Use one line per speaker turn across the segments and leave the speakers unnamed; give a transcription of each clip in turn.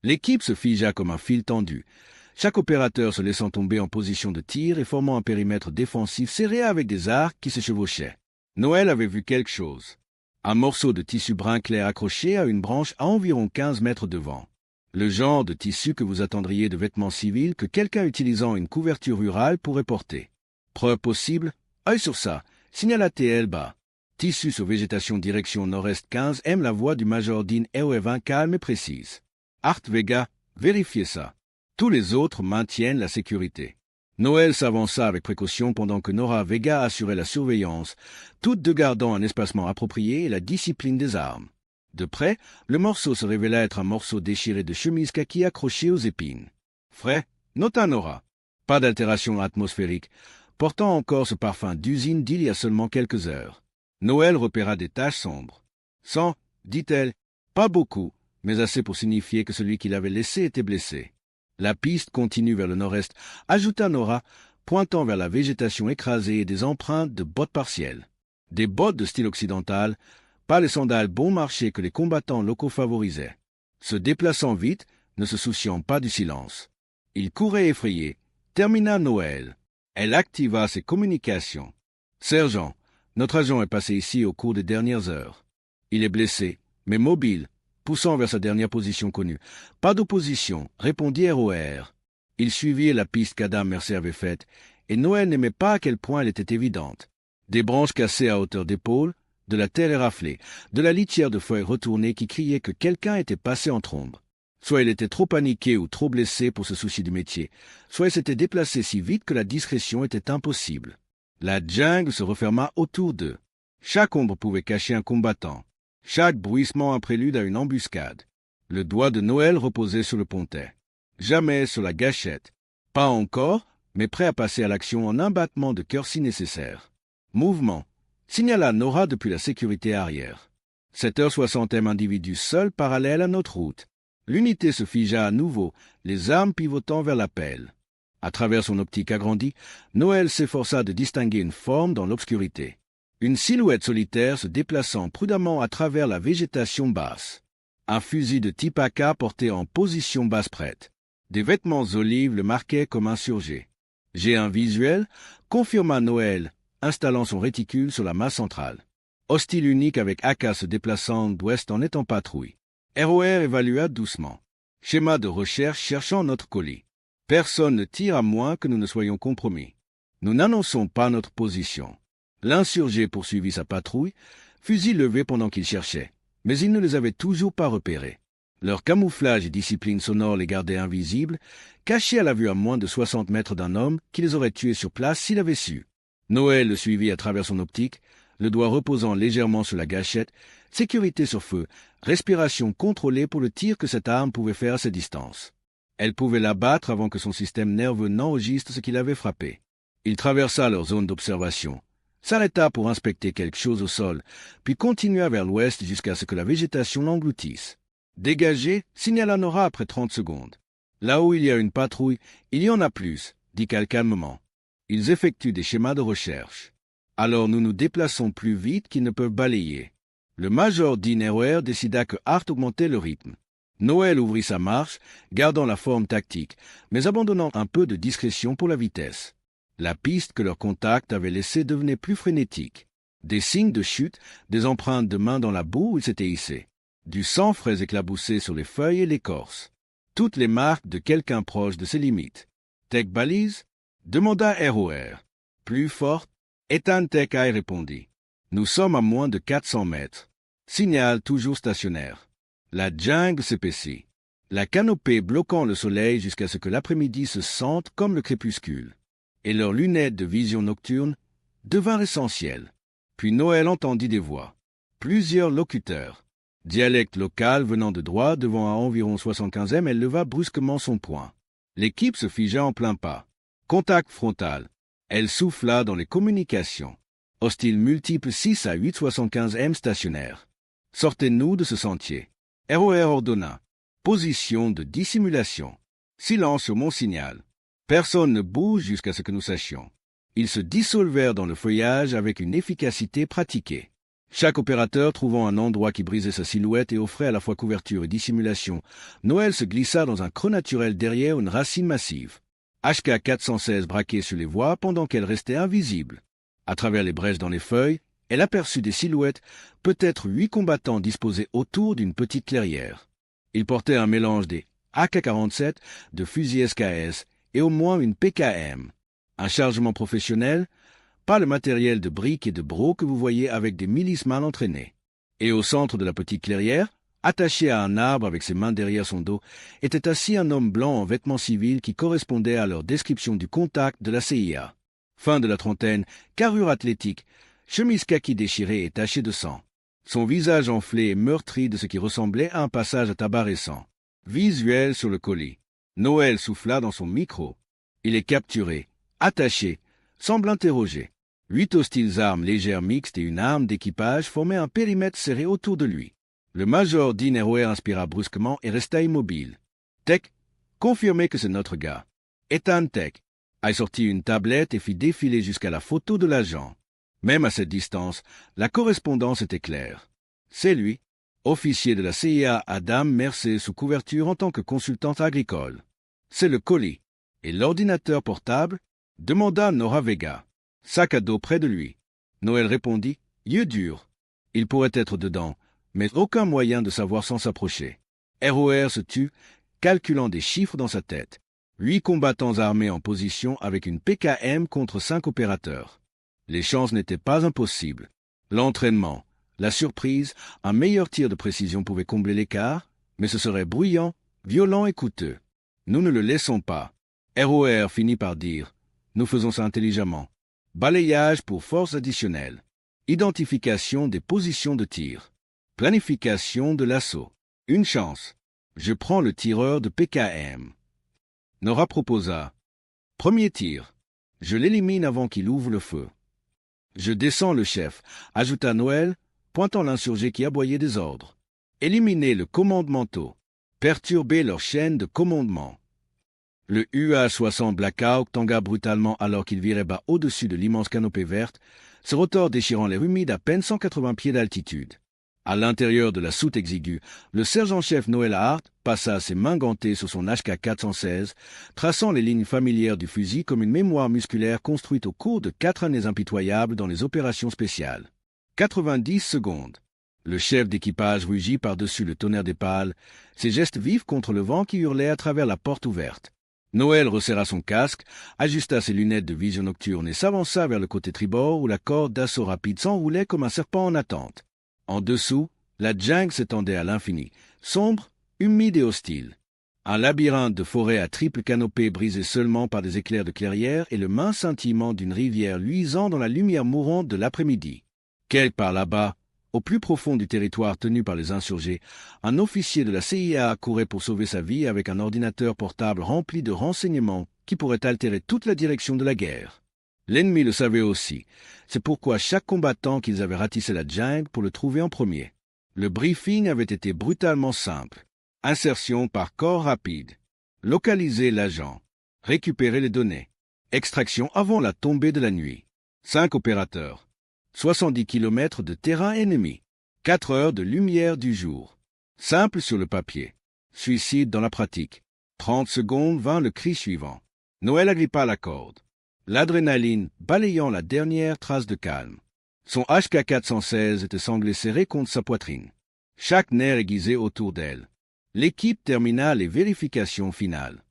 L'équipe se figea comme un fil tendu, chaque opérateur se laissant tomber en position de tir et formant un périmètre défensif serré avec des arcs qui se chevauchaient. Noël avait vu quelque chose. Un morceau de tissu brun clair accroché à une branche à environ 15 mètres devant. Le genre de tissu que vous attendriez de vêtements civils que quelqu'un utilisant une couverture rurale pourrait porter. Preuve possible, œil sur ça, signale ATL bas. Tissu sur végétation direction nord-est 15 aime la voix du Major Dean ROE20 calme et précise. Art Vega, vérifiez ça. Tous les autres maintiennent la sécurité. Noël s'avança avec précaution pendant que Nora Vega assurait la surveillance, toutes deux gardant un espacement approprié et la discipline des armes. De près, le morceau se révéla être un morceau déchiré de chemise kaki accroché aux épines. Frais, nota Nora. Pas d'altération atmosphérique, portant encore ce parfum d'usine d'il y a seulement quelques heures. Noël repéra des taches sombres. Sang, dit-elle, pas beaucoup, mais assez pour signifier que celui qui l'avait laissé était blessé. La piste continue vers le nord-est, ajouta Nora, pointant vers la végétation écrasée et des empreintes de bottes partielles. Des bottes de style occidental, pas les sandales bon marché que les combattants locaux favorisaient. Se déplaçant vite, ne se souciant pas du silence. Il courait effrayé, termina Noël. Elle activa ses communications. « Sergent, notre agent est passé ici au cours des dernières heures. Il est blessé, mais mobile, poussant vers sa dernière position connue. Pas d'opposition, répondit ROR. Il suivit la piste qu'Adam Mercer avait faite, et Noël n'aimait pas à quel point elle était évidente. Des branches cassées à hauteur d'épaule, de la terre éraflée, de la litière de feuilles retournées qui criait que quelqu'un était passé en trombe. Soit il était trop paniqué ou trop blessé pour se soucier du métier, soit il s'était déplacé si vite que la discrétion était impossible. La jungle se referma autour d'eux. Chaque ombre pouvait cacher un combattant. Chaque bruissement un prélude à une embuscade. Le doigt de Noël reposait sur le pontet. Jamais sur la gâchette. Pas encore, mais prêt à passer à l'action en un battement de cœur si nécessaire. Mouvement. Signala Nora depuis la sécurité arrière. 7h60 individu seul parallèle à notre route. L'unité se figea à nouveau, les armes pivotant vers la pelle. À travers son optique agrandie, Noël s'efforça de distinguer une forme dans l'obscurité. Une silhouette solitaire se déplaçant prudemment à travers la végétation basse. Un fusil de type AK porté en position basse prête. Des vêtements olives le marquaient comme insurgé. J'ai un visuel, confirma Noël, installant son réticule sur la masse centrale. Hostile unique avec AK se déplaçant d'ouest en étant patrouille. ROR évalua doucement. Schéma de recherche cherchant notre colis. Personne ne tire à moins que nous ne soyons compromis. Nous n'annonçons pas notre position. L'insurgé poursuivit sa patrouille, fusil levé pendant qu'il cherchait, mais il ne les avait toujours pas repérés. Leur camouflage et discipline sonore les gardaient invisibles, cachés à la vue à moins de 60 mètres d'un homme qui les aurait tués sur place s'il avait su. Noël le suivit à travers son optique, le doigt reposant légèrement sur la gâchette, sécurité sur feu, respiration contrôlée pour le tir que cette arme pouvait faire à cette distance. Elle pouvait l'abattre avant que son système nerveux n'enregistre ce qui l'avait frappé. Il traversa leur zone d'observation, s'arrêta pour inspecter quelque chose au sol, puis continua vers l'ouest jusqu'à ce que la végétation l'engloutisse. Dégagé, signala Nora après 30 secondes. Là où il y a une patrouille, il y en a plus, dit-elle calmement. Ils effectuent des schémas de recherche. Alors nous nous déplaçons plus vite qu'ils ne peuvent balayer. Le Major Dean ROR décida que Hart augmentait le rythme. Noël ouvrit sa marche, gardant la forme tactique, mais abandonnant un peu de discrétion pour la vitesse. La piste que leur contact avait laissée devenait plus frénétique. Des signes de chute, des empreintes de mains dans la boue où il s'était hissé. Du sang frais éclabousser sur les feuilles et l'écorce. Toutes les marques de quelqu'un proche de ses limites. Tech balise? Demanda ROR. Plus forte? Ethan Tech Eye répondit. Nous sommes à moins de 400 mètres. Signal toujours stationnaire. La jungle s'épaissit. La canopée bloquant le soleil jusqu'à ce que l'après-midi se sente comme le crépuscule. Et leurs lunettes de vision nocturne devinrent essentielles. Puis Noël entendit des voix. Plusieurs locuteurs. Dialecte local venant de droite devant à environ 75e, elle leva brusquement son poing. L'équipe se figea en plein pas. Contact frontal. Elle souffla dans les communications. Hostile multiple 6 à 875M stationnaire. Sortez-nous de ce sentier. ROR ordonna. Position de dissimulation. Silence sur mon signal. Personne ne bouge jusqu'à ce que nous sachions. Ils se dissolvèrent dans le feuillage avec une efficacité pratiquée. Chaque opérateur trouvant un endroit qui brisait sa silhouette et offrait à la fois couverture et dissimulation, Noël se glissa dans un creux naturel derrière une racine massive. HK 416 braquait sur les voies pendant qu'elle restait invisible. À travers les brèches dans les feuilles, elle aperçut des silhouettes, peut-être 8 combattants disposés autour d'une petite clairière. Ils portaient un mélange des AK-47, de fusils SKS et au moins une PKM. Un chargement professionnel, pas le matériel de briques et de brocs que vous voyez avec des milices mal entraînées. Et au centre de la petite clairière, attaché à un arbre avec ses mains derrière son dos, était assis un homme blanc en vêtements civils qui correspondait à leur description du contact de la CIA. Fin de la trentaine, carrure athlétique, chemise kaki déchirée et tachée de sang. Son visage enflé et meurtri de ce qui ressemblait à un passage à tabac récent. Visuel sur le colis. Noël souffla dans son micro. Il est capturé, attaché, semble interrogé. 8 hostiles armes légères mixtes et une arme d'équipage formaient un périmètre serré autour de lui. Le major Dean ROR inspira brusquement et resta immobile. Tech, confirmez que c'est notre gars. Ethan Tech a sorti une tablette et fit défiler jusqu'à la photo de l'agent. Même à cette distance, la correspondance était claire. C'est lui, officier de la CIA Adam Mercer sous couverture en tant que consultante agricole. C'est le colis. Et l'ordinateur portable? Demanda Nora Vega. Sac à dos près de lui. Noël répondit, yeux durs. Il pourrait être dedans, mais aucun moyen de savoir sans s'approcher. ROR se tut, calculant des chiffres dans sa tête. 8 combattants armés en position avec une PKM contre 5 opérateurs. Les chances n'étaient pas impossibles. L'entraînement, la surprise, un meilleur tir de précision pouvait combler l'écart, mais ce serait bruyant, violent et coûteux. Nous ne le laissons pas. ROR finit par dire, nous faisons ça intelligemment. Balayage pour force additionnelle. Identification des positions de tir. Planification de l'assaut. Une chance. Je prends le tireur de PKM. Nora proposa. Premier tir. Je l'élimine avant qu'il ouvre le feu. Je descends le chef, ajouta Noël, pointant l'insurgé qui aboyait des ordres. Éliminer le commandemento. Perturber leur chaîne de commandement. Le UH-60 Blackhawk tangua brutalement alors qu'il virait bas au-dessus de l'immense canopée verte, ce rotor déchirant l'air humide à peine 180 pieds d'altitude. À l'intérieur de la soute exiguë, le sergent-chef Noël Hart passa ses mains gantées sur son HK 416, traçant les lignes familières du fusil comme une mémoire musculaire construite au cours de 4 années impitoyables dans les opérations spéciales. 90 secondes. Le chef d'équipage rugit par-dessus le tonnerre des pales, ses gestes vifs contre le vent qui hurlait à travers la porte ouverte. Noël resserra son casque, ajusta ses lunettes de vision nocturne et s'avança vers le côté tribord où la corde d'assaut rapide s'enroulait comme un serpent en attente. En dessous, la jungle s'étendait à l'infini, sombre, humide et hostile. Un labyrinthe de forêts à triple canopée brisé seulement par des éclairs de clairière et le mince scintillement d'une rivière luisant dans la lumière mourante de l'après-midi. Quelque part là-bas, au plus profond du territoire tenu par les insurgés, un officier de la CIA courait pour sauver sa vie avec un ordinateur portable rempli de renseignements qui pourraient altérer toute la direction de la guerre. L'ennemi le savait aussi. C'est pourquoi chaque combattant qu'ils avaient ratissé la jungle pour le trouver en premier. Le briefing avait été brutalement simple. Insertion par corps rapide. Localiser l'agent. Récupérer les données. Extraction avant la tombée de la nuit. 5 opérateurs. 70 km de terrain ennemi. 4 heures de lumière du jour. Simple sur le papier. Suicide dans la pratique. 30 secondes vint le cri suivant. Noël agrippa la corde. L'adrénaline balayant la dernière trace de calme. Son HK 416 était sanglé serré contre sa poitrine. Chaque nerf aiguisé autour d'elle. L'équipe termina les vérifications finales.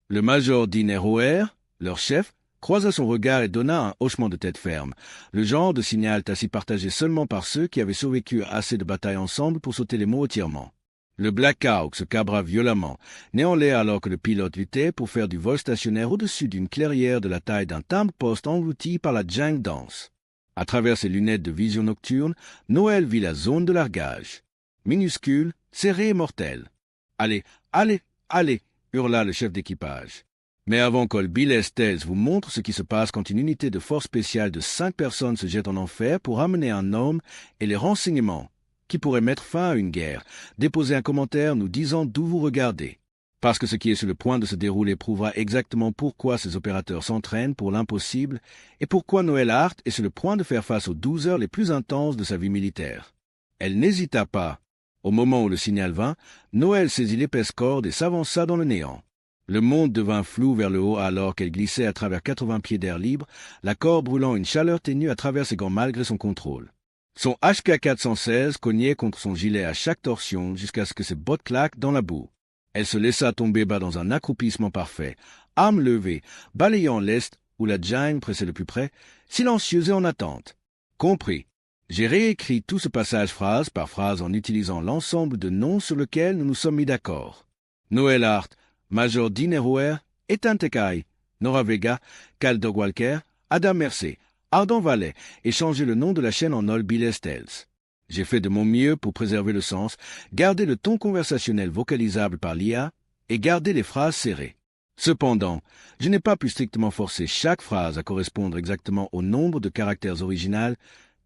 Le major Dean ROR, leur chef, croisa son regard et donna un hochement de tête ferme, le genre de signal tacite partagé seulement par ceux qui avaient survécu à assez de batailles ensemble pour sauter les mots au tirement. Le Black Hawk se cabra violemment, né en l'air alors que le pilote luttait pour faire du vol stationnaire au-dessus d'une clairière de la taille d'un timbre-poste englouti par la jungle dense. À travers ses lunettes de vision nocturne, Noël vit la zone de largage. Minuscule, serrée et mortelle. « Allez, allez, allez !» hurla le chef d'équipage. Mais avant que Bill Estes vous montre ce qui se passe quand une unité de force spéciale de 5 personnes se jette en enfer pour amener un homme et les renseignements qui pourraient mettre fin à une guerre, déposez un commentaire nous disant d'où vous regardez. Parce que ce qui est sur le point de se dérouler prouvera exactement pourquoi ces opérateurs s'entraînent pour l'impossible et pourquoi Noël Hart est sur le point de faire face aux 12 heures les plus intenses de sa vie militaire. Elle n'hésita pas. Au moment où le signal vint, Noël saisit l'épaisse corde et s'avança dans le néant. Le monde devint flou vers le haut alors qu'elle glissait à travers 80 pieds d'air libre, la corde brûlant une chaleur ténue à travers ses gants malgré son contrôle. Son HK-416 cognait contre son gilet à chaque torsion jusqu'à ce que ses bottes claquent dans la boue. Elle se laissa tomber bas dans un accroupissement parfait, armes levées, balayant l'est où la jungle pressait le plus près, silencieuse et en attente. Compris. J'ai réécrit tout ce passage phrase par phrase en utilisant l'ensemble de noms sur lesquels nous nous sommes mis d'accord. Noël Hart, Major Dean Eroer, Ethan Tekai, Nora Vega, Cal Dogwalker, Adam Mercer, Ardent Valet et changé le nom de la chaîne en All Bill Estelles. J'ai fait de mon mieux pour préserver le sens, garder le ton conversationnel vocalisable par l'IA et garder les phrases serrées. Cependant, je n'ai pas pu strictement forcer chaque phrase à correspondre exactement au nombre de caractères original,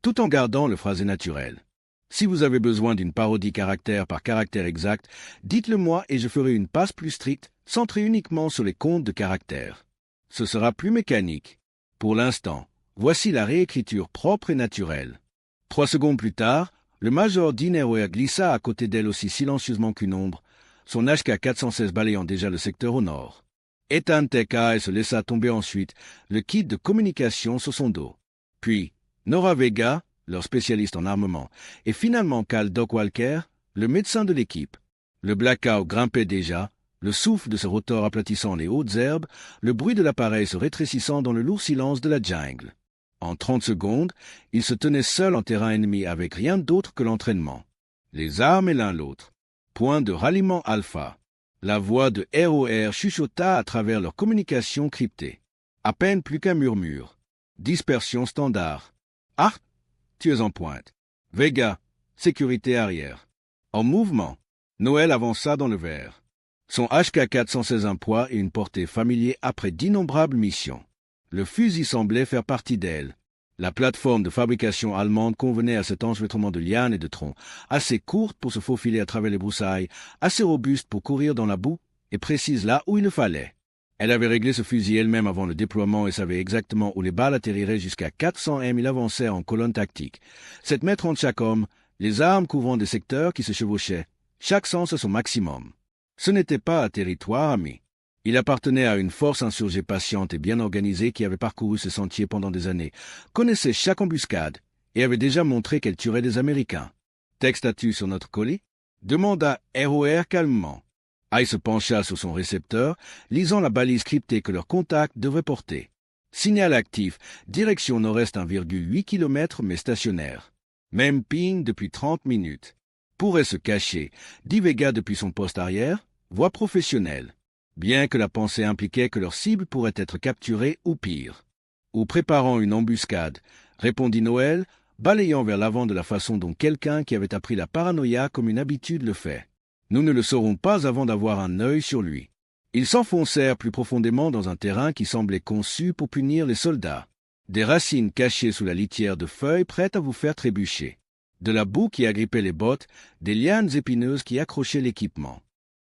tout en gardant le phrasé naturel. Si vous avez besoin d'une parodie caractère par caractère exact, dites-le moi et je ferai une passe plus stricte, centrée uniquement sur les comptes de caractères. Ce sera plus mécanique. Pour l'instant, voici la réécriture propre et naturelle. 3 secondes plus tard, le Major Dean Eroer glissa à côté d'elle aussi silencieusement qu'une ombre, son HK-416 balayant déjà le secteur au nord. Ethan Tekai se laissa tomber ensuite, le kit de communication sur son dos. Puis, Nora Vega, leur spécialiste en armement, et finalement Cal Dogwalker, le médecin de l'équipe. Le blackout grimpait déjà, le souffle de ses rotors aplatissant les hautes herbes, le bruit de l'appareil se rétrécissant dans le lourd silence de la jungle. En 30 secondes, il se tenait seul en terrain ennemi avec rien d'autre que l'entraînement. Les armes et l'un l'autre. Point de ralliement alpha. La voix de ROR chuchota à travers leur communication cryptée. À peine plus qu'un murmure. Dispersion standard. Ah, tu es en pointe. Vega, sécurité arrière. En mouvement. Noël avança dans le vert. Son HK-416 un poids et une portée familier après d'innombrables missions. Le fusil semblait faire partie d'elle. La plateforme de fabrication allemande convenait à cet enchevêtrement de lianes et de troncs, assez courte pour se faufiler à travers les broussailles, assez robuste pour courir dans la boue, et précise là où il le fallait. Elle avait réglé ce fusil elle-même avant le déploiement et savait exactement où les balles atterriraient jusqu'à 400 m. Il avançait en colonne tactique. 7 mètres entre chaque homme, les armes couvrant des secteurs qui se chevauchaient, chaque sens à son maximum. Ce n'était pas un territoire ami. Il appartenait à une force insurgée patiente et bien organisée qui avait parcouru ce sentier pendant des années, connaissait chaque embuscade et avait déjà montré qu'elle tuerait des Américains. Textes-tu sur notre colis? Demanda ROR calmement. Aïe se pencha sur son récepteur, lisant la balise cryptée que leur contact devrait porter. Signal actif, direction nord-est 1,8 km mais stationnaire. Même ping depuis 30 minutes. Pourrait se cacher, dit Vega depuis son poste arrière, voix professionnelle. Bien que la pensée impliquait que leur cible pourrait être capturée ou pire. Ou préparant une embuscade, répondit Noël, balayant vers l'avant de la façon dont quelqu'un qui avait appris la paranoïa comme une habitude le fait. Nous ne le saurons pas avant d'avoir un œil sur lui. Ils s'enfoncèrent plus profondément dans un terrain qui semblait conçu pour punir les soldats. Des racines cachées sous la litière de feuilles prêtes à vous faire trébucher. De la boue qui agrippait les bottes, des lianes épineuses qui accrochaient l'équipement.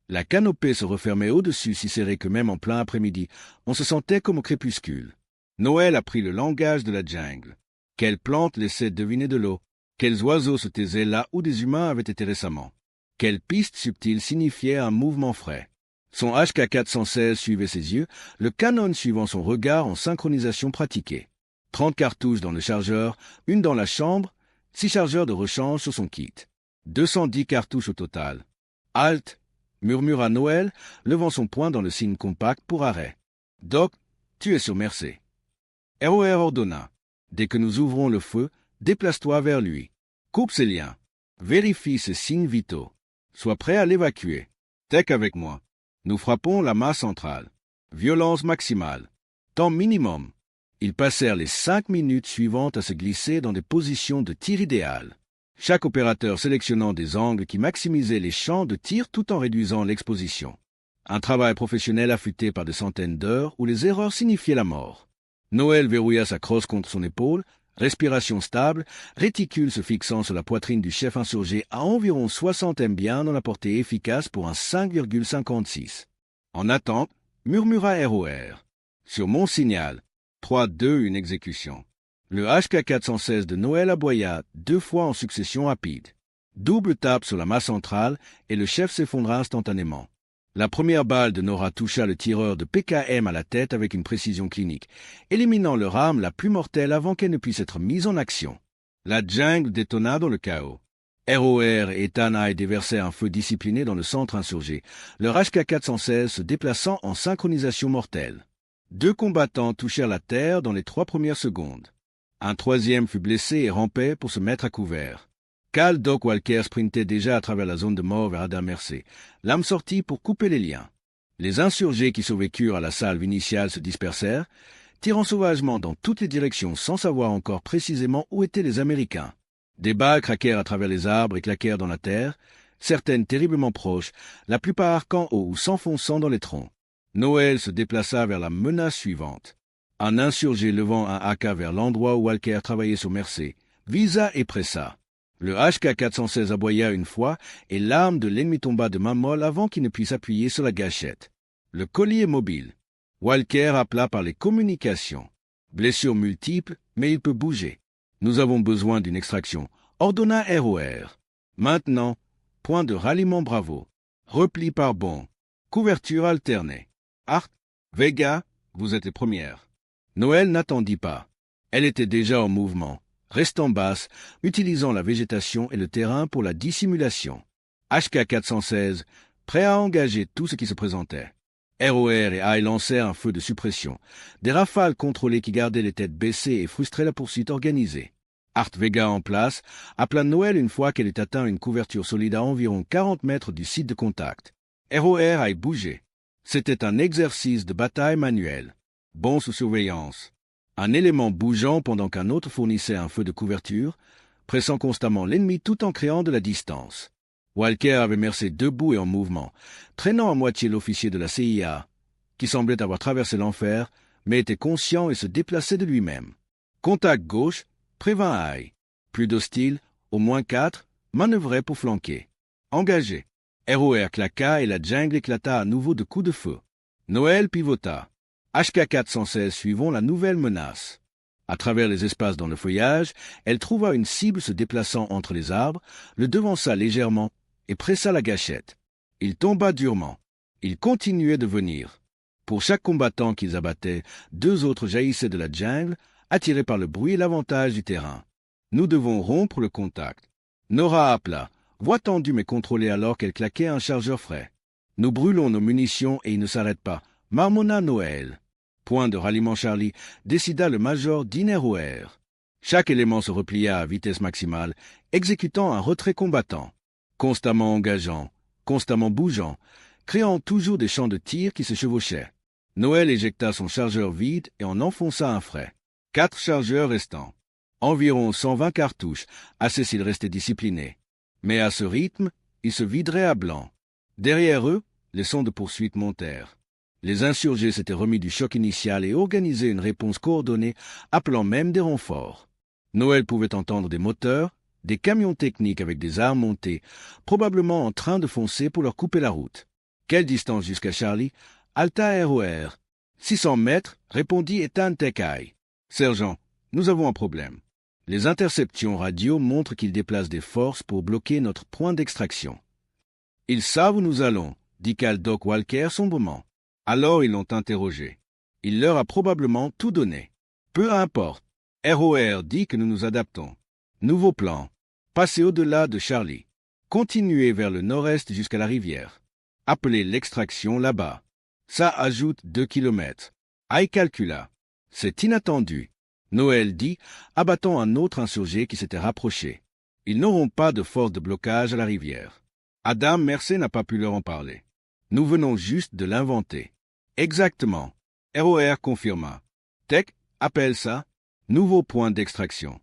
La canopée se refermait au-dessus si serrée que même en plein après-midi, on se sentait comme au crépuscule. Noël apprit le langage de la jungle. Quelles plantes laissaient deviner de l'eau? Quels oiseaux se taisaient là où des humains avaient été récemment? Quelle piste subtile signifiait un mouvement frais? Son HK-416 suivait ses yeux, le canon suivant son regard en synchronisation pratiquée. 30 cartouches dans le chargeur, une dans la chambre, 6 chargeurs de rechange sur son kit. 210 cartouches au total. Halt! Murmura Noël, levant son poing dans le signe compact pour arrêt. Doc, tu es sur Mercer. ROR ordonna. Dès que nous ouvrons le feu, déplace-toi vers lui. Coupe ses liens. Vérifie ses signes vitaux. Sois prêt à l'évacuer. Tech avec moi. Nous frappons la masse centrale. Violence maximale. Temps minimum. Ils passèrent les 5 minutes suivantes à se glisser dans des positions de tir idéales. Chaque opérateur sélectionnant des angles qui maximisaient les champs de tir tout en réduisant l'exposition. Un travail professionnel affûté par des centaines d'heures où les erreurs signifiaient la mort. Noël verrouilla sa crosse contre son épaule, respiration stable, réticule se fixant sur la poitrine du chef insurgé à environ 60 m bien dans la portée efficace pour un 5,56. En attente, murmura ROR. Sur mon signal. 3-2, une exécution. Le HK-416 de Noël aboya 2 fois en succession rapide. Double tape sur la masse centrale et le chef s'effondra instantanément. La première balle de Nora toucha le tireur de PKM à la tête avec une précision clinique, éliminant leur arme la plus mortelle avant qu'elle ne puisse être mise en action. La jungle détonna dans le chaos. ROR et Tanai déversèrent un feu discipliné dans le centre insurgé, leur HK-416 se déplaçant en synchronisation mortelle. 2 combattants touchèrent la terre dans les 3 premières secondes. Un troisième fut blessé et rampait pour se mettre à couvert. Cal Doc Walker sprintait déjà à travers la zone de mort vers Adam Mercer, l'âme sortie pour couper les liens. Les insurgés qui survécurent à la salve initiale se dispersèrent, tirant sauvagement dans toutes les directions sans savoir encore précisément où étaient les Américains. Des balles craquèrent à travers les arbres et claquèrent dans la terre, certaines terriblement proches, la plupart arquant haut ou s'enfonçant dans les troncs. Noël se déplaça vers la menace suivante. Un insurgé levant un AK vers l'endroit où Walker travaillait sur Mercer, visa et pressa. Le HK-416 aboya une fois et l'arme de l'ennemi tomba de main molle avant qu'il ne puisse appuyer sur la gâchette. Le collier mobile. Walker appela par les communications. Blessures multiples, mais il peut bouger. Nous avons besoin d'une extraction, ordonna ROR. Maintenant, point de ralliement Bravo. Repli par bon. Couverture alternée. Hart, Vega, vous êtes les premières. Noël n'attendit pas. Elle était déjà en mouvement, restant basse, utilisant la végétation et le terrain pour la dissimulation. HK-416, prêt à engager tout ce qui se présentait. ROR et AI lancèrent un feu de suppression, des rafales contrôlées qui gardaient les têtes baissées et frustraient la poursuite organisée. Art Vega en place appela Noël une fois qu'elle eut atteint une couverture solide à environ 40 mètres du site de contact. ROR a bougé. C'était un exercice de bataille manuel. Bon sous surveillance. Un élément bougeant pendant qu'un autre fournissait un feu de couverture, pressant constamment l'ennemi tout en créant de la distance. Walker avait Mercer debout et en mouvement, traînant à moitié l'officier de la CIA, qui semblait avoir traversé l'enfer, mais était conscient et se déplaçait de lui-même. Contact gauche, prévint AI. Plus d'hostiles, au moins 4, manœuvraient pour flanquer. Engagé. ROR claqua et la jungle éclata à nouveau de coups de feu. Noël pivota. HK-416 suivant la nouvelle menace. À travers les espaces dans le feuillage, elle trouva une cible se déplaçant entre les arbres, le devança légèrement et pressa la gâchette. Il tomba durement. Il continuait de venir. Pour chaque combattant qu'ils abattaient, 2 autres jaillissaient de la jungle, attirés par le bruit et l'avantage du terrain. Nous devons rompre le contact. Nora appela, voix tendue mais contrôlée alors qu'elle claquait un chargeur frais. Nous brûlons nos munitions et il ne s'arrête pas, marmonna Noël. Point de ralliement Charlie, décida le major d'INROR. Chaque élément se replia à vitesse maximale, exécutant un retrait combattant. Constamment engageant, constamment bougeant, créant toujours des champs de tir qui se chevauchaient. Noël éjecta son chargeur vide et en enfonça un frais. 4 chargeurs restants. Environ 120 cartouches, assez s'il restait discipliné. Mais à ce rythme, il se viderait à blanc. Derrière eux, les sons de poursuite montèrent. Les insurgés s'étaient remis du choc initial et organisaient une réponse coordonnée, appelant même des renforts. Noël pouvait entendre des moteurs, des camions techniques avec des armes montées, probablement en train de foncer pour leur couper la route. Quelle distance jusqu'à Charlie? Alta ROR. 600 mètres, répondit Ethan Tekai. Sergent, nous avons un problème. Les interceptions radio montrent qu'ils déplacent des forces pour bloquer notre point d'extraction. Ils savent où nous allons, dit Cal Doc Walker sombrement. Alors ils l'ont interrogé. Il leur a probablement tout donné. Peu importe. ROR dit que nous nous adaptons. Nouveau plan. Passer au-delà de Charlie. Continuer vers le nord-est jusqu'à la rivière. Appeler l'extraction là-bas. Ça ajoute 2 kilomètres. Aïe calcula. C'est inattendu. Noël dit, abattant un autre insurgé qui s'était rapproché. Ils n'auront pas de force de blocage à la rivière. Adam Mercer n'a pas pu leur en parler. Nous venons juste de l'inventer. Exactement. ROR confirma. Tech, appelle ça. Nouveau point d'extraction.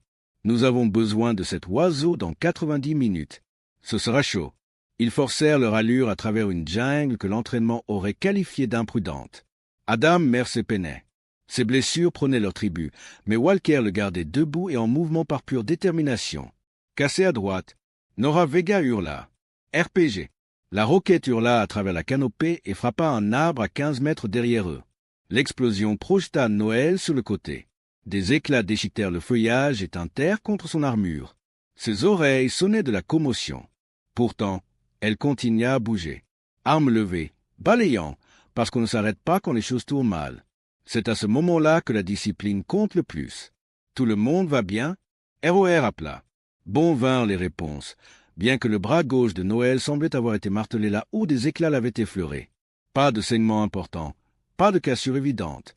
Nous avons besoin de cet oiseau dans 90 minutes. Ce sera chaud. Ils forcèrent leur allure à travers une jungle que l'entraînement aurait qualifiée d'imprudente. Adam Mercer peinait. Ses blessures prenaient leur tribut, mais Walker le gardait debout et en mouvement par pure détermination. Cassé à droite, Nora Vega hurla. RPG. La roquette hurla à travers la canopée et frappa un arbre à 15 mètres derrière eux. L'explosion projeta Noël sur le côté. Des éclats déchiquetèrent le feuillage et tintèrent contre son armure. Ses oreilles sonnaient de la commotion. Pourtant, elle continua à bouger. Arme levée, balayant, parce qu'on ne s'arrête pas quand les choses tournent mal. C'est à ce moment-là que la discipline compte le plus. Tout le monde va bien? ROR appela. Bon vinrent les réponses, bien que le bras gauche de Noël semblait avoir été martelé là où des éclats l'avaient effleuré. Pas de saignement important, pas de cassure évidente.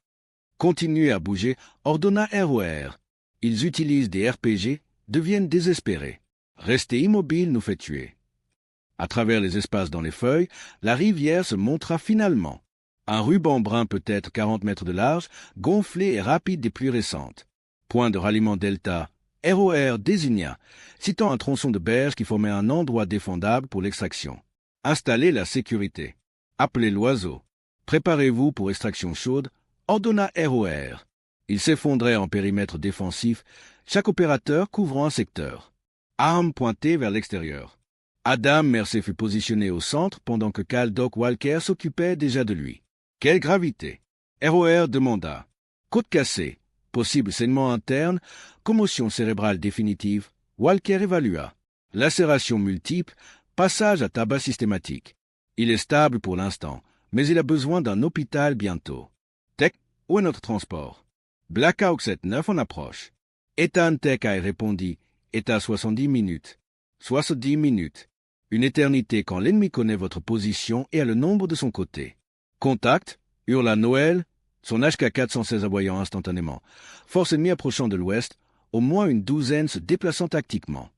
Continuez à bouger, ordonna ROR. Ils utilisent des RPG, deviennent désespérés. Rester immobile nous fait tuer. À travers les espaces dans les feuilles, la rivière se montra finalement. Un ruban brun peut-être 40 mètres de large, gonflé et rapide des pluies récentes. Point de ralliement delta. ROR désigna, citant un tronçon de berge qui formait un endroit défendable pour l'extraction. Installez la sécurité. Appelez l'oiseau. Préparez-vous pour extraction chaude, ordonna ROR. Ils s'effondraient en périmètre défensif, chaque opérateur couvrant un secteur. Armes pointées vers l'extérieur. Adam Mercer fut positionné au centre pendant que Cal Doc Walker s'occupait déjà de lui. Quelle gravité! ROR demanda. Côte cassée, possible saignement interne, commotion cérébrale définitive. Walker évalua. Lacération multiple, passage à tabac systématique. Il est stable pour l'instant, mais il a besoin d'un hôpital bientôt. Tech, où est notre transport? Black Hawk 7-9 en approche. Ethan Tech répondit. État 70 minutes. 70 minutes. Une éternité quand l'ennemi connaît votre position et a le nombre de son côté. Contact, hurla Noël, son HK-416 aboyant instantanément. Force ennemie approchant de l'ouest, au moins une douzaine se déplaçant tactiquement.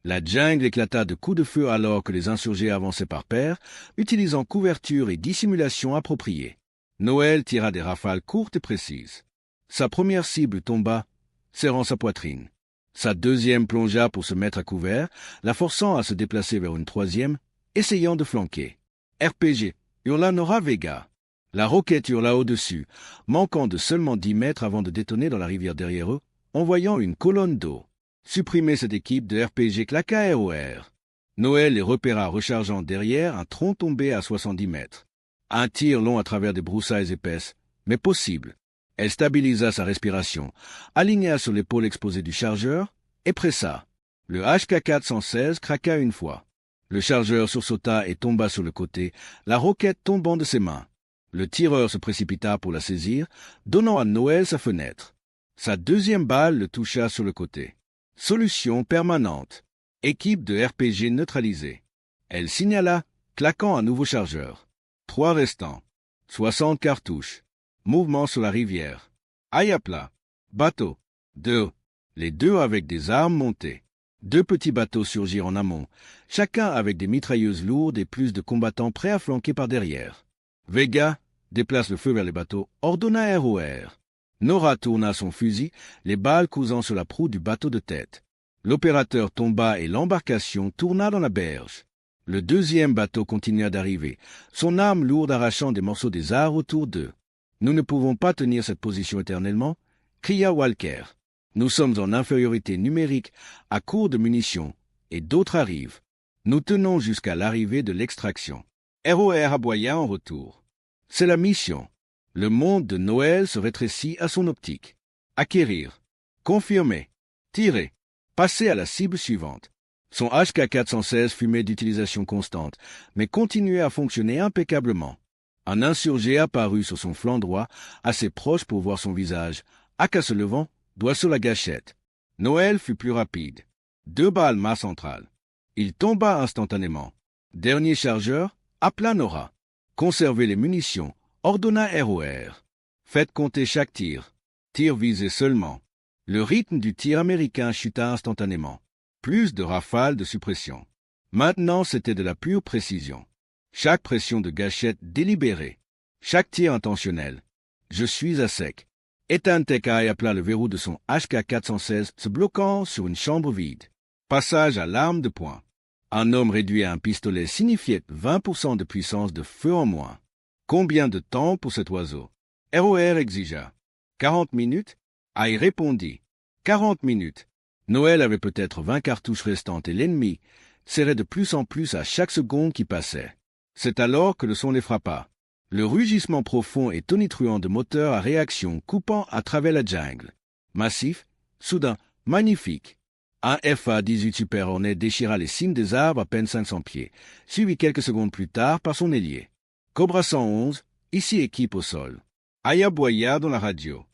La jungle éclata de coups de feu alors que les insurgés avançaient par paires, utilisant couverture et dissimulation appropriées. Noël tira des rafales courtes et précises. Sa première cible tomba, serrant sa poitrine. Sa deuxième plongea pour se mettre à couvert, la forçant à se déplacer vers une troisième, essayant de flanquer. RPG, hurla Nora Vega. La roquette hurla au-dessus, manquant de seulement 10 mètres avant de détonner dans la rivière derrière eux, envoyant une colonne d'eau. Supprimer cette équipe de RPG claqua ROR. Noël les repéra rechargeant derrière un tronc tombé à 70 mètres. Un tir long à travers des broussailles épaisses, mais possible. Elle stabilisa sa respiration, aligna sur l'épaule exposée du chargeur et pressa. Le HK-416 craqua une fois. Le chargeur sursauta et tomba sur le côté, la roquette tombant de ses mains. Le tireur se précipita pour la saisir, donnant à Noël sa fenêtre. Sa deuxième balle le toucha sur le côté. Solution permanente. Équipe de RPG neutralisée. Elle signala, claquant un nouveau chargeur. 3 restants. 60 cartouches. Mouvement sur la rivière. Aïe à plat. Bateau. 2. Les deux avec des armes montées. 2 petits bateaux surgirent en amont, chacun avec des mitrailleuses lourdes et plus de combattants prêts à flanquer par derrière. Vega déplace le feu vers les bateaux, ordonna ROR. Nora tourna son fusil, les balles causant sur la proue du bateau de tête. L'opérateur tomba et l'embarcation tourna dans la berge. Le deuxième bateau continua d'arriver, son arme lourde arrachant des morceaux des arbres autour d'eux. Nous ne pouvons pas tenir cette position éternellement, cria Walker. Nous sommes en infériorité numérique, à court de munitions, et d'autres arrivent. Nous tenons jusqu'à l'arrivée de l'extraction. ROR aboya en retour. C'est la mission. Le monde de Noël se rétrécit à son optique. Acquérir. Confirmer. Tirer. Passer à la cible suivante. Son HK-416 fumait d'utilisation constante, mais continuait à fonctionner impeccablement. Un insurgé apparut sur son flanc droit, assez proche pour voir son visage. AK se levant, doigt sur la gâchette. Noël fut plus rapide. 2 balles main centrale. Il tomba instantanément. Dernier chargeur, appela Nora. Conservez les munitions, ordonna ROR. Faites compter chaque tir. Tir visé seulement. Le rythme du tir américain chuta instantanément. Plus de rafales de suppression. Maintenant, c'était de la pure précision. Chaque pression de gâchette délibérée. Chaque tir intentionnel. Je suis à sec. Ethan Tekai appela le verrou de son HK-416 se bloquant sur une chambre vide. Passage à l'arme de poing. Un homme réduit à un pistolet signifiait 20% de puissance de feu en moins. Combien de temps pour cet oiseau? ROR exigea. 40 minutes? Aïe répondit. 40 minutes. Noël avait peut-être 20 cartouches restantes et l'ennemi serrait de plus en plus à chaque seconde qui passait. C'est alors que le son les frappa. Le rugissement profond et tonitruant de moteurs à réaction coupant à travers la jungle. Massif, soudain, magnifique. Un FA-18 Super Hornet déchira les cimes des arbres à peine 500 pieds, suivi quelques secondes plus tard par son ailier. Cobra 111, ici équipe au sol. Ayaboya dans la radio.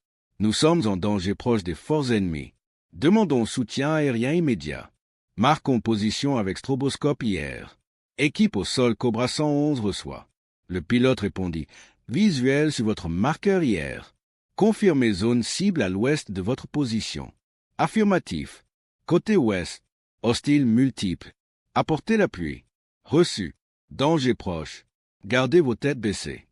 Nous sommes en danger proche des forces ennemies. Demandons soutien aérien immédiat. Marquons position avec stroboscope hier. Équipe au sol Cobra 111 reçoit. Le pilote répondit. Visuel sur votre marqueur hier. Confirmez zone cible à l'ouest de votre position. Affirmatif. Côté ouest. Hostile multiple. Apportez l'appui. Reçu. Danger proche. Gardez vos têtes baissées.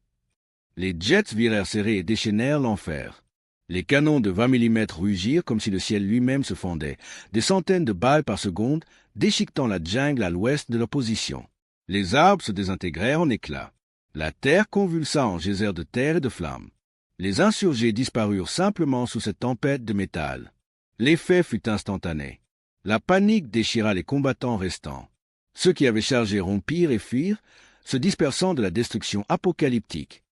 Les jets virèrent serrés et déchaînèrent l'enfer. Les canons de 20 mm rugirent comme si le ciel lui-même se fondait, des centaines de balles par seconde, déchiquetant la jungle à l'ouest de leur position. Les arbres se désintégrèrent en éclats. La terre convulsa en geysers de terre et de flammes. Les insurgés disparurent simplement sous cette tempête de métal. L'effet fut instantané. La panique déchira les combattants restants. Ceux qui avaient chargé rompirent et fuirent, se dispersant de la destruction apocalyptique.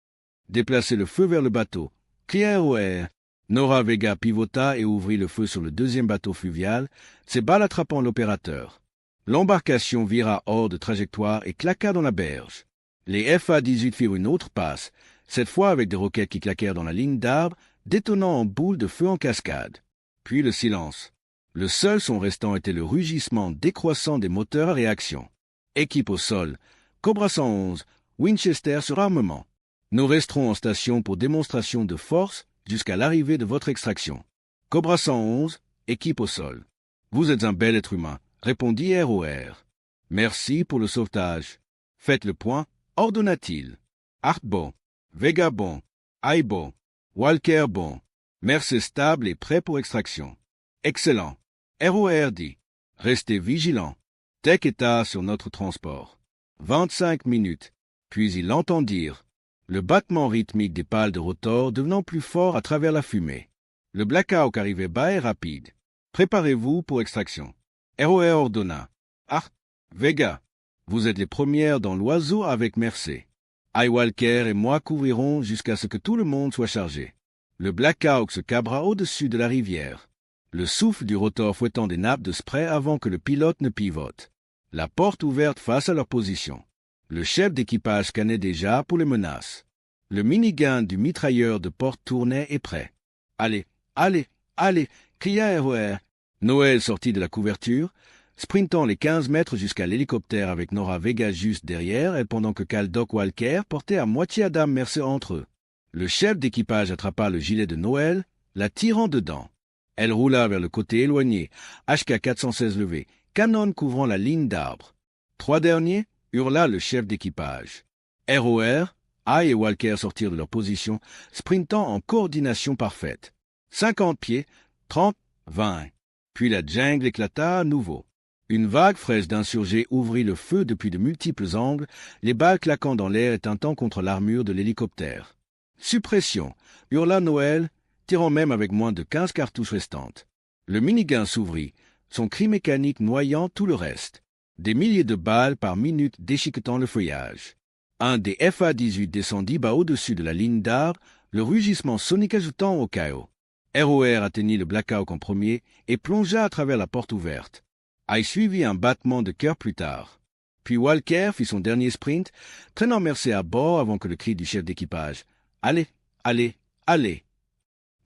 Déplacez le feu vers le bateau. Cria ROR. Nora Vega pivota et ouvrit le feu sur le deuxième bateau fluvial, ses balles attrapant l'opérateur. L'embarcation vira hors de trajectoire et claqua dans la berge. Les FA-18 firent une autre passe, cette fois avec des roquettes qui claquèrent dans la ligne d'arbres, détonnant en boules de feu en cascade. Puis le silence. Le seul son restant était le rugissement décroissant des moteurs à réaction. Équipe au sol. Cobra 111, Winchester sur armement. Nous resterons en station pour démonstration de force jusqu'à l'arrivée de votre extraction. Cobra 111, équipe au sol. Vous êtes un bel être humain, répondit ROR. Merci pour le sauvetage. Faites le point, ordonna-t-il. Hart bon, Vega bon, Aïe bon, Walker bon. Merce stable et prêt pour extraction. Excellent. ROR dit. Restez vigilants. Tech état sur notre transport. 25 minutes. Puis ils l'entendirent. Le battement rythmique des pales de rotor devenant plus fort à travers la fumée. Le blackout arrivait bas et rapide. Préparez-vous pour extraction. ROR ordonna. Hart, Vega, vous êtes les premières dans l'oiseau avec Mercé. Walker et moi couvrirons jusqu'à ce que tout le monde soit chargé. Le blackout se cabra au-dessus de la rivière. Le souffle du rotor fouettant des nappes de spray avant que le pilote ne pivote. La porte ouverte face à leur position. Le chef d'équipage scannait déjà pour les menaces. Le minigun du mitrailleur de porte tournait et prêt. « Allez, allez, allez !» cria ROR. Noël sortit de la couverture, sprintant les 15 mètres jusqu'à l'hélicoptère avec Nora Vega juste derrière elle pendant que Cal Doc Walker portait à moitié Adam Mercer entre eux. Le chef d'équipage attrapa le gilet de Noël, la tirant dedans. Elle roula vers le côté éloigné, HK-416 levé, canon couvrant la ligne d'arbres. 3 derniers, hurla le chef d'équipage. ROR, Aye et Walker sortirent de leur position, sprintant en coordination parfaite. 50 pieds, 30, 20. Puis la jungle éclata à nouveau. Une vague fraîche d'insurgés ouvrit le feu depuis de multiples angles, les balles claquant dans l'air et tintant contre l'armure de l'hélicoptère. Suppression, hurla Noël, tirant même avec moins de 15 cartouches restantes. Le minigun s'ouvrit, son cri mécanique noyant tout le reste. Des milliers de balles par minute déchiquetant le feuillage. Un des FA-18 descendit bas au-dessus de la ligne d'arbres, le rugissement sonique ajoutant au chaos. ROR atteignit le blackout en premier et plongea à travers la porte ouverte. Aïe suivit un battement de cœur plus tard. Puis Walker fit son dernier sprint, traînant Mercé à bord avant que le cri du chef d'équipage « Allez, allez, allez !»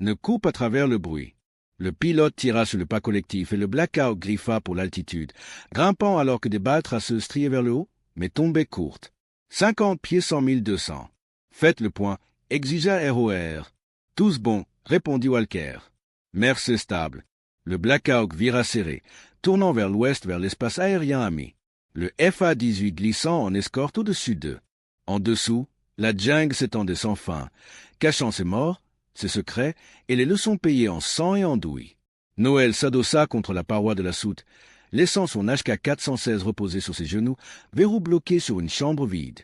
ne coupe à travers le bruit. Le pilote tira sur le pas collectif et le blackout griffa pour l'altitude, grimpant alors que des balles traceuses striaient vers le haut, mais tombaient courtes. 50 pieds 100 200. Faites le point, exigea ROR. Tous bons, répondit Walker. Mercé stable. Le blackout vira serré, tournant vers l'ouest vers l'espace aérien ami. Le FA-18 glissant en escorte au-dessus d'eux. En dessous, la jungle s'étendait sans fin, cachant ses morts, ses secrets et les leçons payées en sang et en douille. Noël s'adossa contre la paroi de la soute, laissant son HK-416 reposer sur ses genoux, verrou bloqué sur une chambre vide.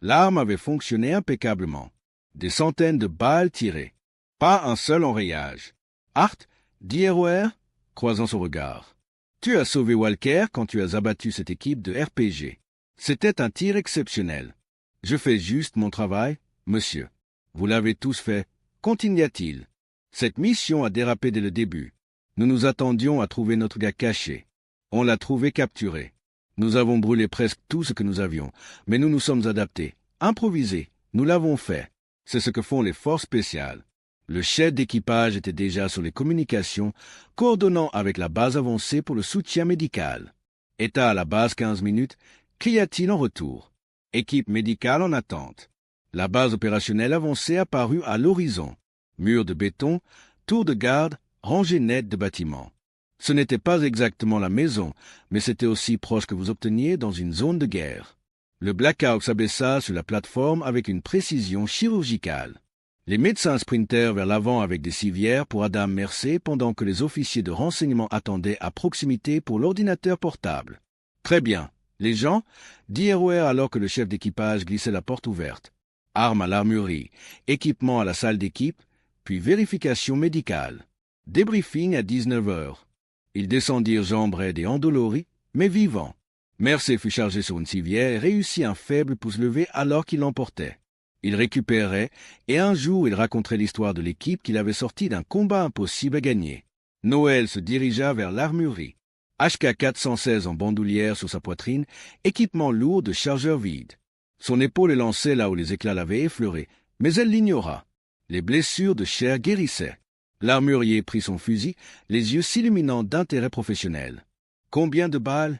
L'arme avait fonctionné impeccablement. Des centaines de balles tirées. Pas un seul enrayage. Hart, dit ROR, croisant son regard. Tu as sauvé Walker quand tu as abattu cette équipe de RPG. C'était un tir exceptionnel. Je fais juste mon travail, monsieur. Vous l'avez tous fait, continua-t-il. Cette mission a dérapé dès le début. Nous nous attendions à trouver notre gars caché. On l'a trouvé capturé. Nous avons brûlé presque tout ce que nous avions, mais nous nous sommes adaptés, improvisés. Nous l'avons fait. C'est ce que font les forces spéciales. Le chef d'équipage était déjà sur les communications, coordonnant avec la base avancée pour le soutien médical. État à la base 15 minutes, cria-t-il en retour. Équipe médicale en attente. La base opérationnelle avancée apparut à l'horizon. Murs de béton, tours de garde, rangées nettes de bâtiments. Ce n'était pas exactement la maison, mais c'était aussi proche que vous obteniez dans une zone de guerre. Le Black Hawk s'abaissa sur la plateforme avec une précision chirurgicale. Les médecins sprintèrent vers l'avant avec des civières pour Adam Mercer pendant que les officiers de renseignement attendaient à proximité pour l'ordinateur portable. « Très bien. Les gens » dit ROR alors que le chef d'équipage glissait la porte ouverte. Armes à l'armurerie, équipement à la salle d'équipe, puis vérification médicale. Débriefing à 19 heures. Ils descendirent jambes raides et endoloris, mais vivants. Mercer fut chargé sur une civière et réussit un faible pouce levé alors qu'il l'emportait. Il récupérait, et un jour il raconterait l'histoire de l'équipe qu'il avait sortie d'un combat impossible à gagner. Noël se dirigea vers l'armurerie. HK-416 en bandoulière sur sa poitrine, équipement lourd de chargeurs vides. Son épaule élançait là où les éclats l'avaient effleuré, mais elle l'ignora. Les blessures de chair guérissaient. L'armurier prit son fusil, les yeux s'illuminant d'intérêt professionnel. « Combien de balles ?»«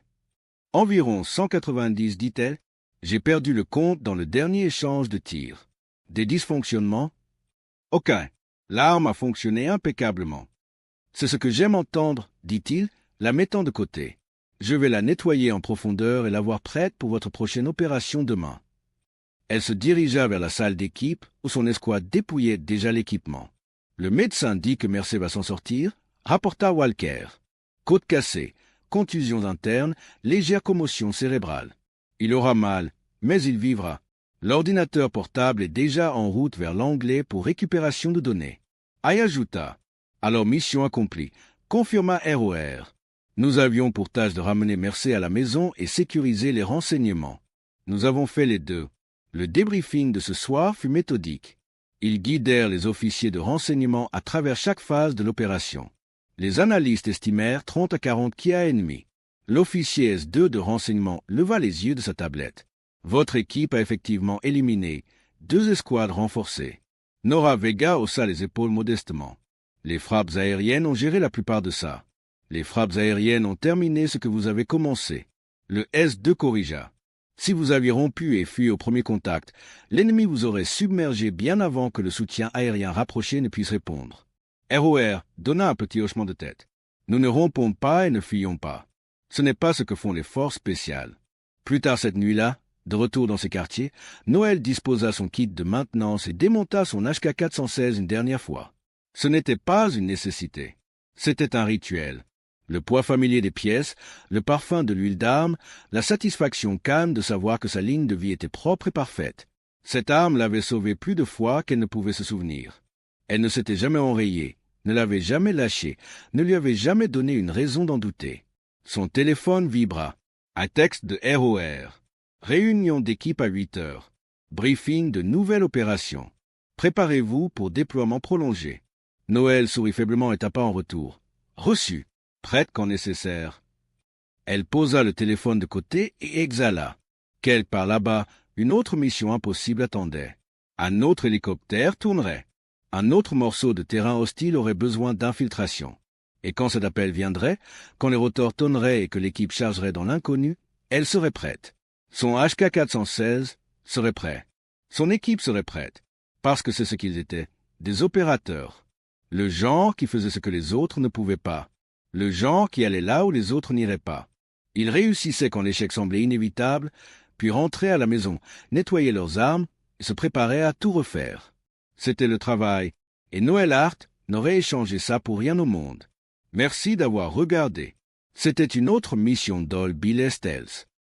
Environ 190, dit-elle. J'ai perdu le compte dans le dernier échange de tirs. Des dysfonctionnements ? Aucun. L'arme a fonctionné impeccablement. C'est ce que j'aime entendre, dit-il, la mettant de côté. Je vais la nettoyer en profondeur et l'avoir prête pour votre prochaine opération demain. Elle se dirigea vers la salle d'équipe où son escouade dépouillait déjà l'équipement. Le médecin dit que Mercer va s'en sortir, rapporta Walker. Côte cassée, contusions internes, légère commotion cérébrale. Il aura mal, mais il vivra. L'ordinateur portable est déjà en route vers l'anglais pour récupération de données. Ay ajouta. Alors mission accomplie, confirma ROR. Nous avions pour tâche de ramener Mercer à la maison et sécuriser les renseignements. Nous avons fait les deux. Le débriefing de ce soir fut méthodique. Ils guidèrent les officiers de renseignement à travers chaque phase de l'opération. Les analystes estimèrent 30 à 40 Kia ennemis. L'officier S2 de renseignement leva les yeux de sa tablette. Votre équipe a effectivement éliminé 2 escouades renforcées. Nora Vega haussa les épaules modestement. Les frappes aériennes ont géré la plupart de ça. Les frappes aériennes ont terminé ce que vous avez commencé. Le S2 corrigea. Si vous aviez rompu et fui au premier contact, l'ennemi vous aurait submergé bien avant que le soutien aérien rapproché ne puisse répondre. ROR donna un petit hochement de tête. Nous ne rompons pas et ne fuyons pas. Ce n'est pas ce que font les forces spéciales. Plus tard cette nuit-là, de retour dans ses quartiers, Noël disposa son kit de maintenance et démonta son HK-416 une dernière fois. Ce n'était pas une nécessité. C'était un rituel. Le poids familier des pièces, le parfum de l'huile d'arme, la satisfaction calme de savoir que sa ligne de vie était propre et parfaite. Cette arme l'avait sauvée plus de fois qu'elle ne pouvait se souvenir. Elle ne s'était jamais enrayée, ne l'avait jamais lâchée, ne lui avait jamais donné une raison d'en douter. Son téléphone vibra. Un texte de ROR. Réunion d'équipe à 8 heures. Briefing de nouvelle opération. Préparez-vous pour déploiement prolongé. Noël sourit faiblement et tapa en retour. Reçu. Prête quand nécessaire. Elle posa le téléphone de côté et exhala. Quelque part là-bas, une autre mission impossible attendait. Un autre hélicoptère tournerait. Un autre morceau de terrain hostile aurait besoin d'infiltration. Et quand cet appel viendrait, quand les rotors tonneraient et que l'équipe chargerait dans l'inconnu, elle serait prête. Son HK-416 serait prêt. Son équipe serait prête. Parce que c'est ce qu'ils étaient, des opérateurs. Le genre qui faisait ce que les autres ne pouvaient pas. Le genre qui allait là où les autres n'iraient pas. Ils réussissaient quand l'échec semblait inévitable, puis rentraient à la maison, nettoyaient leurs armes et se préparaient à tout refaire. C'était le travail, et Noël Hart n'aurait échangé ça pour rien au monde. Merci d'avoir regardé. C'était une autre mission d'Ol Bill Estels.